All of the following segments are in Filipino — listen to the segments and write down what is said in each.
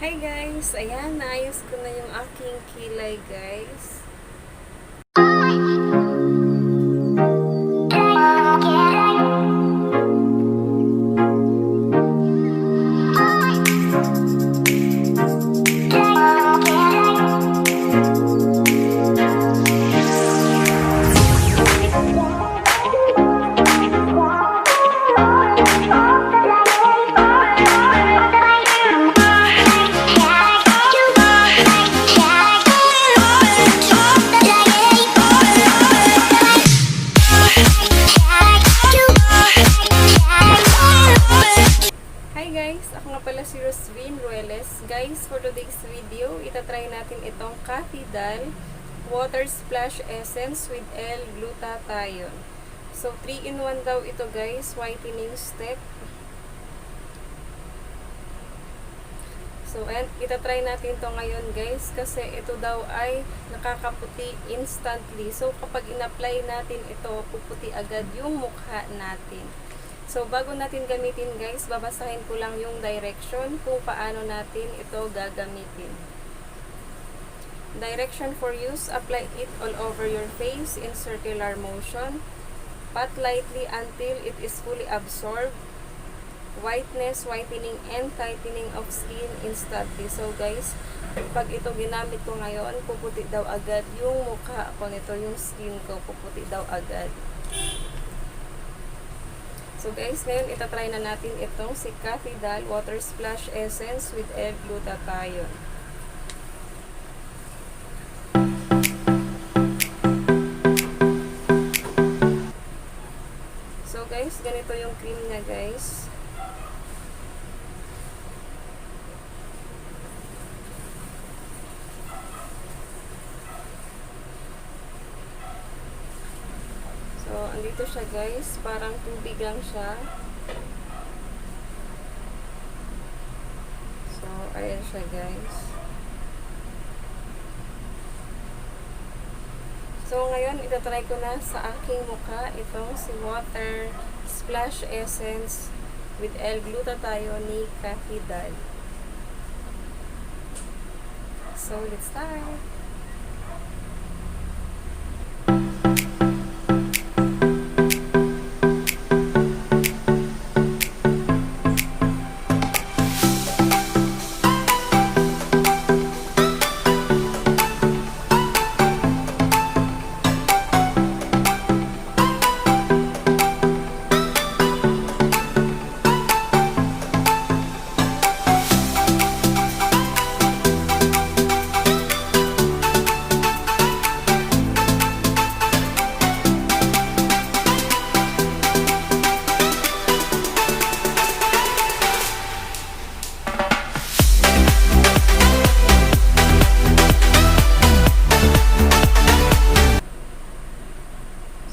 Hi guys! Ayan, naayos ko na yung aking kilay guys. Ako nga pala si ROSSVIN RUELES. Guys, for today's video, itatry natin itong Cathy Water Splash Essence with L-Glutathione. So, 3-in-1 daw ito guys, whitening step. So, and itatry natin to ngayon guys, kasi ito daw ay nakakaputi instantly. So, kapag in-apply natin ito, puputi agad yung mukha natin. So, bago natin gamitin guys, babasahin ko lang yung direction kung paano natin ito gagamitin. Direction for use, apply it all over your face in circular motion. Pat lightly until it is fully absorbed. Whiteness, whitening, and tightening of skin instantly. So guys, pag ito ginamit ko ngayon, puputi daw agad yung mukha ko nito, yung skin ko, puputi daw agad. So guys, ngayon itatry na natin itong si Cathy Water Splash Essence with L-Glutathione. So guys, ganito yung cream niya guys. So, andito siya guys. Parang tubig lang siya. So, ayan siya guys. So, ngayon, itatry ko na sa aking mukha itong si Water Splash Essence with L-Glutathione ni Cathy. So, let's start!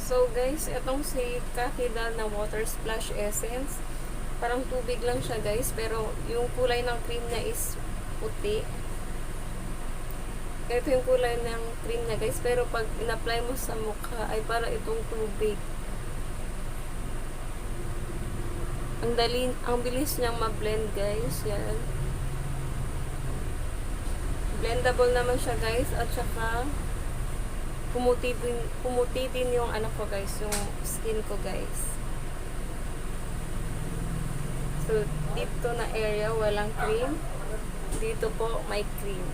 So guys, itong si Cathy na Water Splash Essence, parang tubig lang siya guys, pero yung kulay ng cream niya is puti. Ito yung kulay ng cream niya guys, pero pag in-apply mo sa mukha ay para itong tubig. Ang bilis niyang ma-blend guys, yan. Blendable naman siya guys, at saka pumuti din yung ano ko guys, yung skin ko guys. So, dito na area walang cream. Dito po may cream.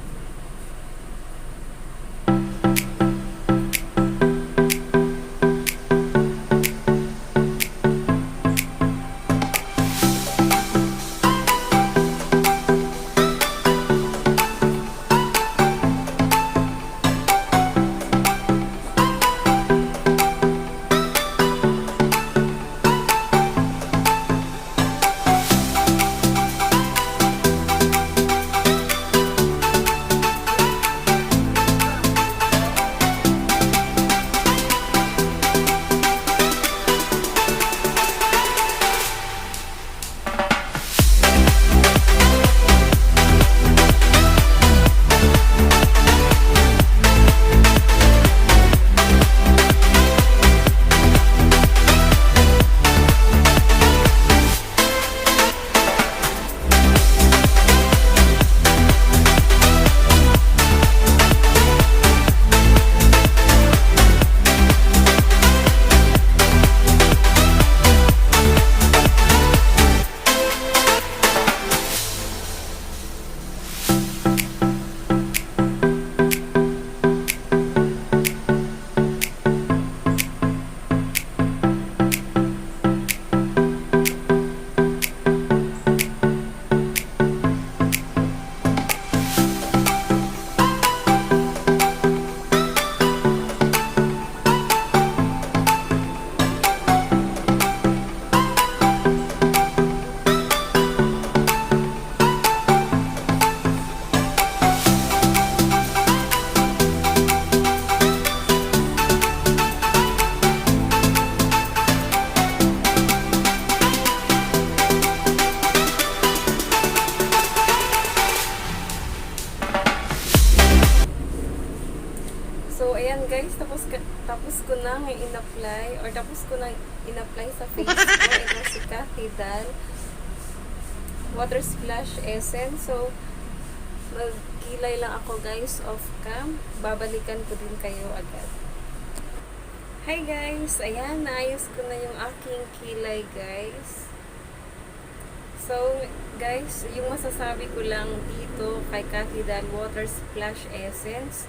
ayan guys, tapos ko na in-apply, or tapos ko na in-apply sa face ko. Ito si Cathy Water Splash Essence. So, magkilay lang ako guys off cam. Babalikan ko din kayo agad. Hi guys! Ayan, naayos ko na yung aking kilay guys. So, guys, yung masasabi ko lang dito kay Cathy Water Splash Essence,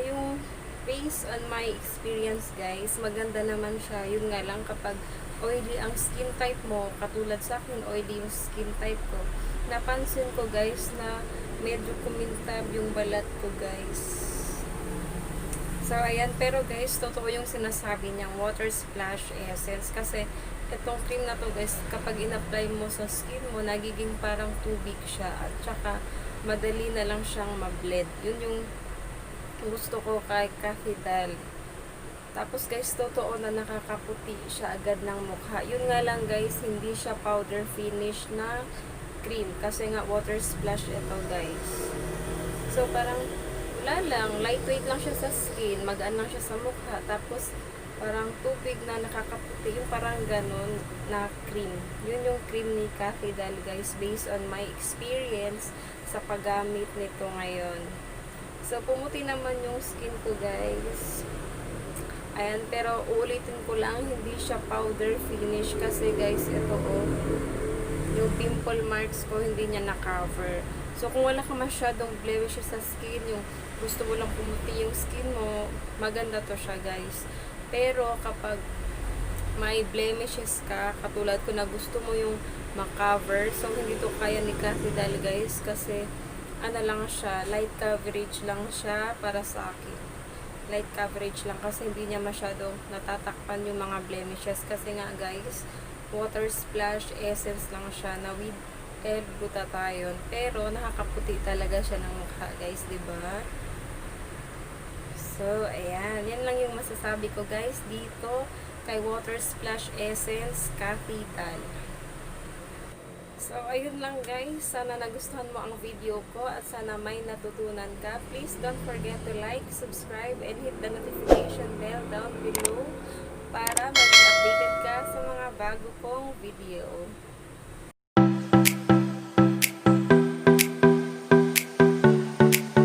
yung based on my experience guys, maganda naman siya. Yun nga lang kapag oily ang skin type mo, katulad sa akin, oily yung skin type ko. Napansin ko guys na medyo kumintab yung balat ko guys. So, ayan. Pero guys, totoo yung sinasabi niyang Water Splash Essence. Kasi, itong cream na to guys, kapag in-apply mo sa skin mo, nagiging parang tubig siya. At saka, madali na lang siyang ma-blend. Yun yung gusto ko kay Cathy. Tapos guys, totoo na nakakaputi siya agad ng mukha. Yun nga lang guys, hindi siya powder finish na cream. Kasi nga, water splash ito guys. So, parang wala lang, lightweight lang siya sa skin, magaan lang siya sa mukha, tapos parang tubig na nakakaputi, yung parang ganun na cream. Yun yung cream ni Cathy guys, based on my experience sa paggamit nito ngayon. So, pumuti naman yung skin ko guys. Ayan, pero uulitin ko lang, hindi siya powder finish kasi guys, ito yung pimple marks ko, hindi niya na-cover. So, kung wala ka masyadong blemishes sa skin, yung gusto mo lang pumuti yung skin mo, maganda to siya guys. Pero kapag may blemishes ka, katulad ko na gusto mo yung ma-cover, so hindi to kaya ni Cathy guys, kasi ano lang siya, light coverage lang siya para sa akin. Light coverage lang kasi hindi niya masyadong natatakpan yung mga blemishes. Kasi nga guys, water splash essence lang siya na with L-Glutathione. Pero nakakaputi talaga siya ng mukha guys, diba? So, ayan. Yan lang yung masasabi ko guys dito kay Water Splash Essence Cathy. So, ayun lang guys. Sana nagustuhan mo ang video ko at sana may natutunan ka. Please don't forget to like, subscribe, and hit the notification bell down below para mag-updated ka sa mga bago kong video.